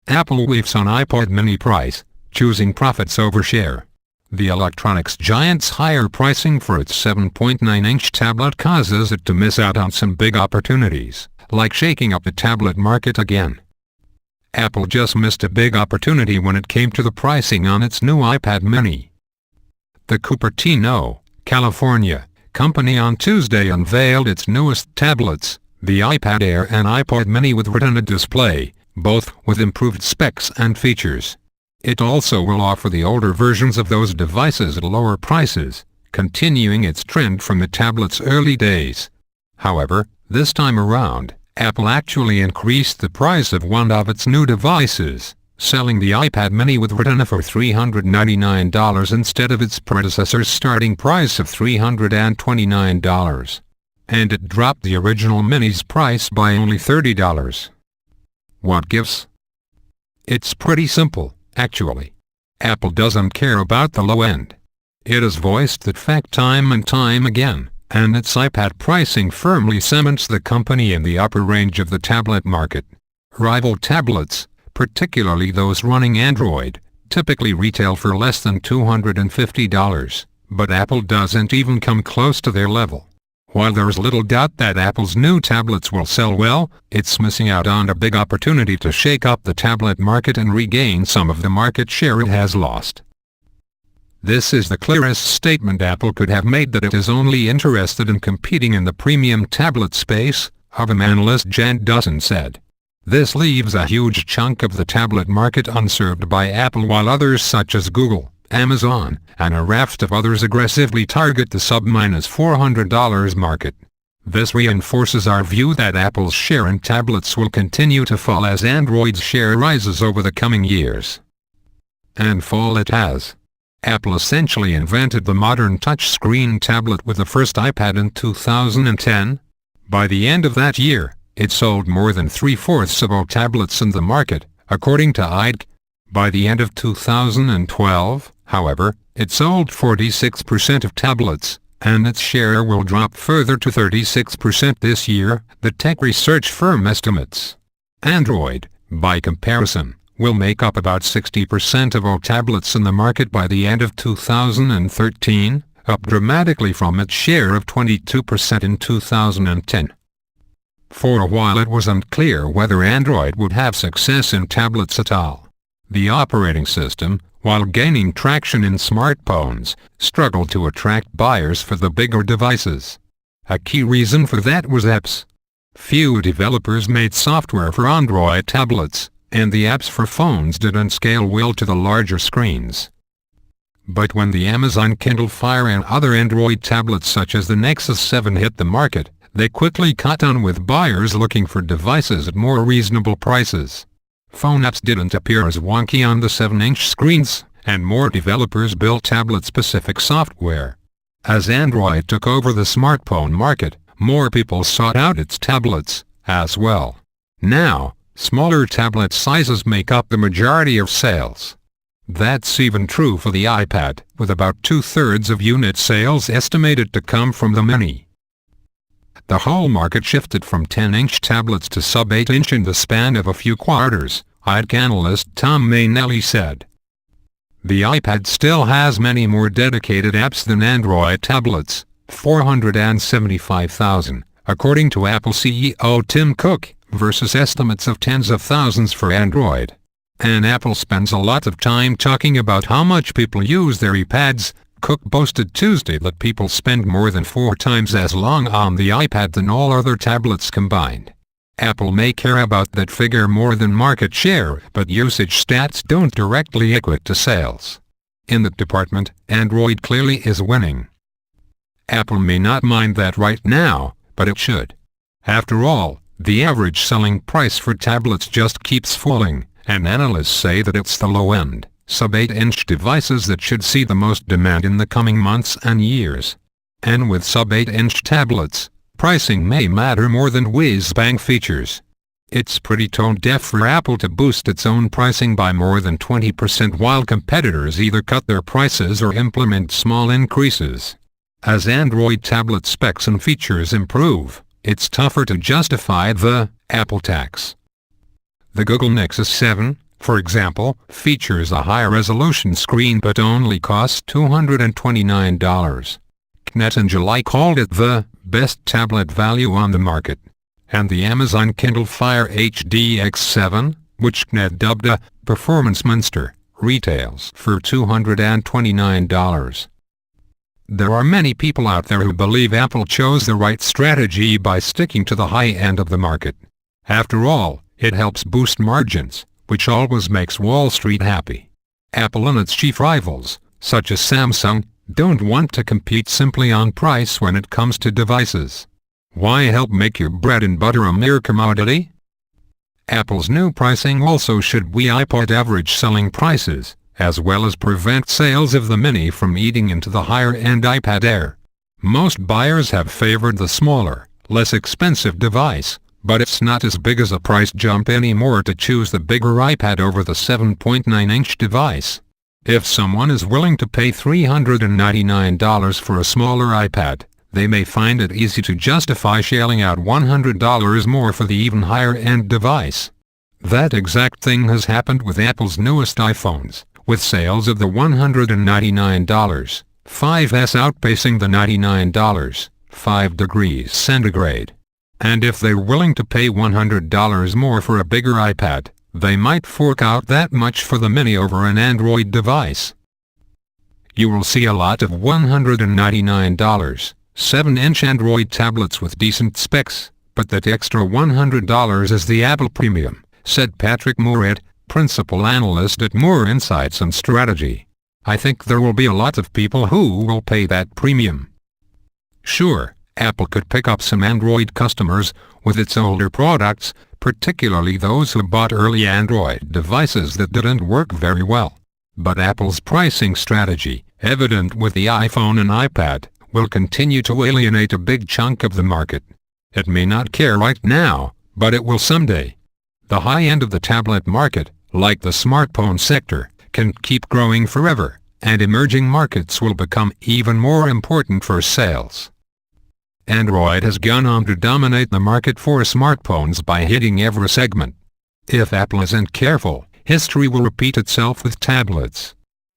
Apple whiffs on iPad mini price, choosing profits over share. The electronics giant's higher pricing for its 7.9-inch tablet causes it to miss out on some big opportunities, like shaking up the tablet market again. Apple just missed a big opportunity when it came to the pricing on its new iPad mini. The Cupertino, California, company on Tuesday unveiled its newest tablets, the iPad Air and iPad mini with Retina display, both with improved specs and features. It also will offer the older versions of those devices at lower prices, continuing its trend from the tablet's early days. However, this time around, Apple actually increased the price of one of its new devices, selling the iPad mini with Retina for $399 instead of its predecessor's starting price of $329. And it dropped the original mini's price by only $30. What gives? It's pretty simple, actually. Apple doesn't care about the low end. It has voiced that fact time and time again, and its iPad pricing firmly cements the company in the upper range of the tablet market. Rival tablets, particularly those running Android, typically retail for less than $250, but Apple doesn't even come close to their level. While there's little doubt that Apple's new tablets will sell well, it's missing out on a big opportunity to shake up the tablet market and regain some of the market share it has lost. This is the clearest statement Apple could have made that it is only interested in competing in the premium tablet space, IBM analyst Jan Dussin said. This leaves a huge chunk of the tablet market unserved by Apple, while others such as Google, Amazon, and a raft of others aggressively target the sub-$400 market. This reinforces our view that Apple's share in tablets will continue to fall as Android's share rises over the coming years. And fall it has. Apple essentially invented the modern touchscreen tablet with the first iPad in 2010. By the end of that year, it sold more than 3/4 of all tablets in the market, according to IDC. By the end of 2012, however, it sold 46% of tablets, and its share will drop further to 36% this year, the tech research firm estimates. Android, by comparison, will make up about 60% of all tablets in the market by the end of 2013, up dramatically from its share of 22% in 2010. For a while it was unclear whether Android would have success in tablets at all. The operating system, while gaining traction in smartphones, struggled to attract buyers for the bigger devices. A key reason for that was apps. Few developers made software for Android tablets, and the apps for phones didn't scale well to the larger screens. But when the Amazon Kindle Fire and other Android tablets such as the Nexus 7 hit the market, they quickly caught on with buyers looking for devices at more reasonable prices. Phone apps didn't appear as wonky on the 7-inch screens, and more developers built tablet-specific software. As Android took over the smartphone market, more people sought out its tablets, as well. Now, smaller tablet sizes make up the majority of sales. That's even true for the iPad, with about 2/3 of unit sales estimated to come from the mini. The whole market shifted from 10-inch tablets to sub-8-inch in the span of a few quarters, IDC analyst Tom Mainelli said. The iPad still has many more dedicated apps than Android tablets, 475,000, according to Apple CEO Tim Cook, versus estimates of tens of thousands for Android. And Apple spends a lot of time talking about how much people use their iPads. Cook boasted Tuesday that people spend more than 4 times as long on the iPad than all other tablets combined. Apple may care about that figure more than market share, but usage stats don't directly equate to sales. In that department, Android clearly is winning. Apple may not mind that right now, but it should. After all, the average selling price for tablets just keeps falling, and analysts say that it's the low-end, sub-8-inch devices that should see the most demand in the coming months and years. And with sub-8-inch tablets, pricing may matter more than whiz-bang features. It's pretty tone-deaf for Apple to boost its own pricing by more than 20% while competitors either cut their prices or implement small increases. As Android tablet specs and features improve, it's tougher to justify the Apple tax. The Google Nexus 7, for example, features a high-resolution screen but only costs $229. CNET in July called it the best tablet value on the market. And the Amazon Kindle Fire HD X7, which CNET dubbed a performance monster, retails for $229. There are many people out there who believe Apple chose the right strategy by sticking to the high end of the market. After all, it helps boost margins, which always makes Wall Street happy. Apple and its chief rivals, such as Samsung, don't want to compete simply on price when it comes to devices. Why help make your bread and butter a mere commodity? Apple's new pricing also should weigh iPad average selling prices, as well as prevent sales of the Mini from eating into the higher-end iPad Air. Most buyers have favored the smaller, less expensive device, but it's not as big as a price jump anymore to choose the bigger iPad over the 7.9-inch device. If someone is willing to pay $399 for a smaller iPad, they may find it easy to justify shelling out $100 more for the even higher-end device. That exact thing has happened with Apple's newest iPhones, with sales of the $199 5S outpacing the $99 5 degrees centigrade. And if they're willing to pay $100 more for a bigger iPad, they might fork out that much for the Mini over an Android device. You will see a lot of $199 7-inch Android tablets with decent specs, but that extra $100 is the Apple Premium, said Patrick Moorhead, principal analyst at Moore Insights and Strategy. I think there will be a lot of people who will pay that premium. Sure, Apple could pick up some Android customers with its older products, particularly those who bought early Android devices that didn't work very well. But Apple's pricing strategy, evident with the iPhone and iPad, will continue to alienate a big chunk of the market. It may not care right now, but it will someday. The high end of the tablet market, like the smartphone sector, can keep growing forever, and emerging markets will become even more important for sales. Android has gone on to dominate the market for smartphones by hitting every segment. If Apple isn't careful, history will repeat itself with tablets.